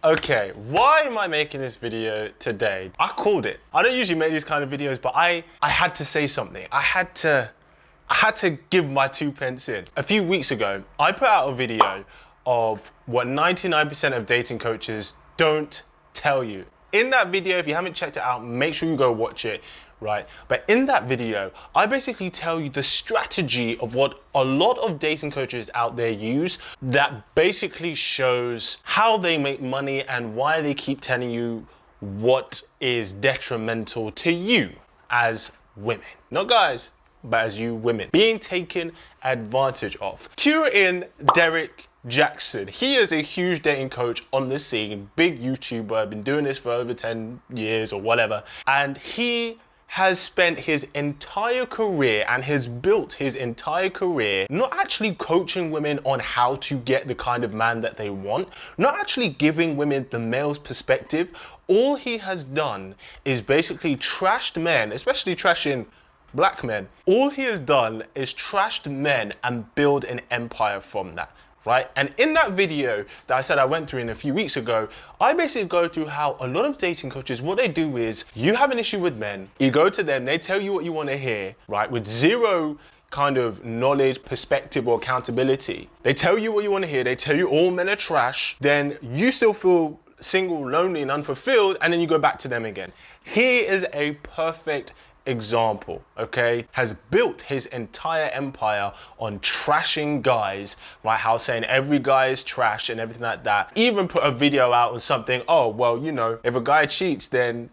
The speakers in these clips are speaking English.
Okay, why am I making this video today? I called it. I don't usually make these kind of videos, but I had to say something. I had to give my 2 pence in. A few weeks ago, I put out a video of what 99% of dating coaches don't tell you. In that video, if you haven't checked it out, make sure you go watch it, right? But in that video, I basically tell you the strategy of what a lot of dating coaches out there use that basically shows how they make money and why they keep telling you what is detrimental to you as women. Not guys, but as you women. Being taken advantage of. Cue in Derrick Jaxn. He is a huge dating coach on the scene, big YouTuber, been doing this for over 10 years or whatever. And he has spent his entire career and has built his entire career not actually coaching women on how to get the kind of man that they want, not actually giving women the male's perspective. All he has done is basically trashed men, especially trashing black men. All he has done is trashed men and build an empire from that. Right? And in that video that I said I went through in a few weeks ago, I basically go through how a lot of dating coaches, what they do is, you have an issue with men, you go to them, they tell you what you want to hear, right? With zero kind of knowledge, perspective, or accountability. They tell you what you want to hear, they tell you all men are trash, then you still feel single, lonely, and unfulfilled, and then you go back to them again. He is a perfect example, okay? Has built his entire empire on trashing guys, right? How saying every guy is trash and everything like that. Even put a video out on something, oh, well, you know, if a guy cheats, then,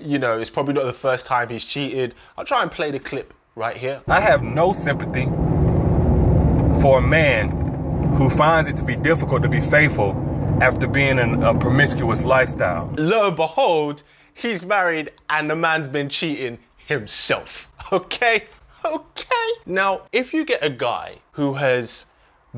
you know, it's probably not the first time he's cheated. I'll try and play the clip right here. I have no sympathy for a man who finds it to be difficult to be faithful after being in a promiscuous lifestyle. Lo and behold, he's married and the man's been cheating himself. Okay. Now, if you get a guy who has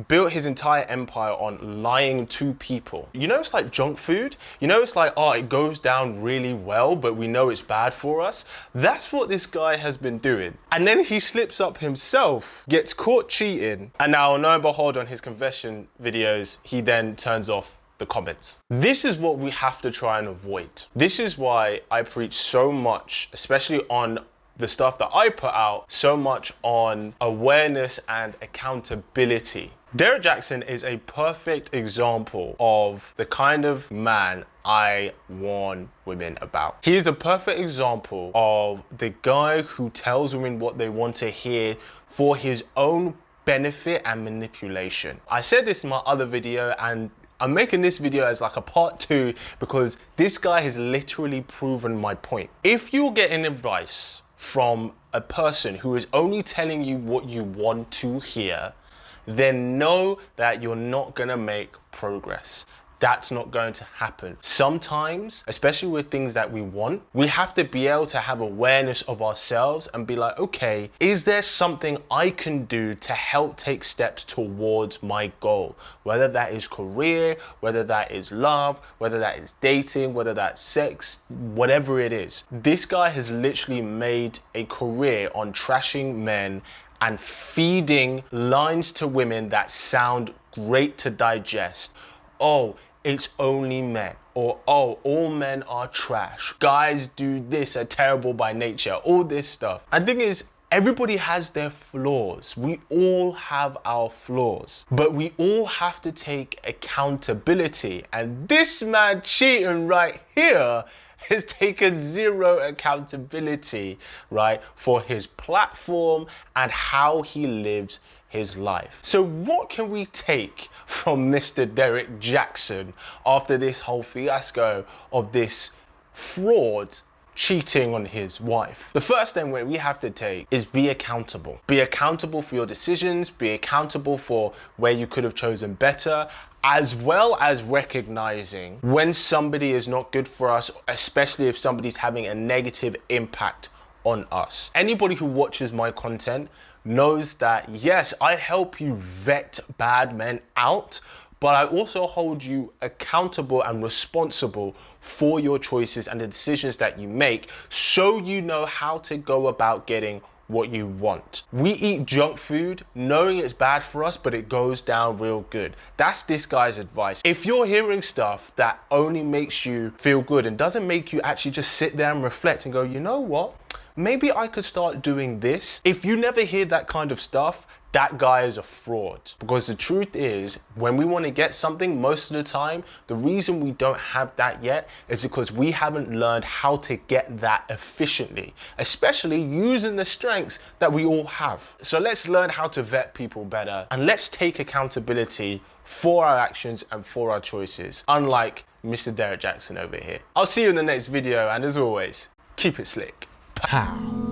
built his entire empire on lying to people, you know, it's like junk food. You know, it's like, oh, it goes down really well, but we know it's bad for us. That's what this guy has been doing. And then he slips up himself, gets caught cheating, and now, lo and behold, on his confession videos, he then turns off the comments. This is what we have to try and avoid. This is why I preach so much, especially on the stuff that I put out, so much on awareness and accountability. Derrick Jaxn is a perfect example of the kind of man I warn women about. He is the perfect example of the guy who tells women what they want to hear for his own benefit and manipulation. I said this in my other video, and I'm making this video as like a part 2 because this guy has literally proven my point. If you're getting advice from a person who is only telling you what you want to hear, then know that you're not gonna make progress. That's not going to happen. Sometimes, especially with things that we want, we have to be able to have awareness of ourselves and be like, okay, is there something I can do to help take steps towards my goal? Whether that is career, whether that is love, whether that is dating, whether that's sex, whatever it is. This guy has literally made a career on trashing men and feeding lines to women that sound great to digest. Oh, it's only men, or oh, all men are trash. Guys do this, are terrible by nature, all this stuff. And the thing is, everybody has their flaws. We all have our flaws, but we all have to take accountability. And this man cheating right here has taken zero accountability, right, for his platform and how he lives his life. So what can we take from Mr. Derrick Jaxn after this whole fiasco of this fraud cheating on his wife? The first thing we have to take is be accountable. Be accountable for your decisions, be accountable for where you could have chosen better, as well as recognizing when somebody is not good for us, especially if somebody's having a negative impact on us. Anybody who watches my content knows that, yes, I help you vet bad men out, but I also hold you accountable and responsible for your choices and the decisions that you make, so you know how to go about getting what you want. We eat junk food knowing it's bad for us, but it goes down real good. That's this guy's advice. If you're hearing stuff that only makes you feel good and doesn't make you actually just sit there and reflect and go, you know what? Maybe I could start doing this. If you never hear that kind of stuff, that guy is a fraud. Because the truth is, when we want to get something, most of the time, the reason we don't have that yet is because we haven't learned how to get that efficiently, especially using the strengths that we all have. So let's learn how to vet people better, and let's take accountability for our actions and for our choices, unlike Mr. Derrick Jaxn over here. I'll see you in the next video, and as always, keep it slick. How?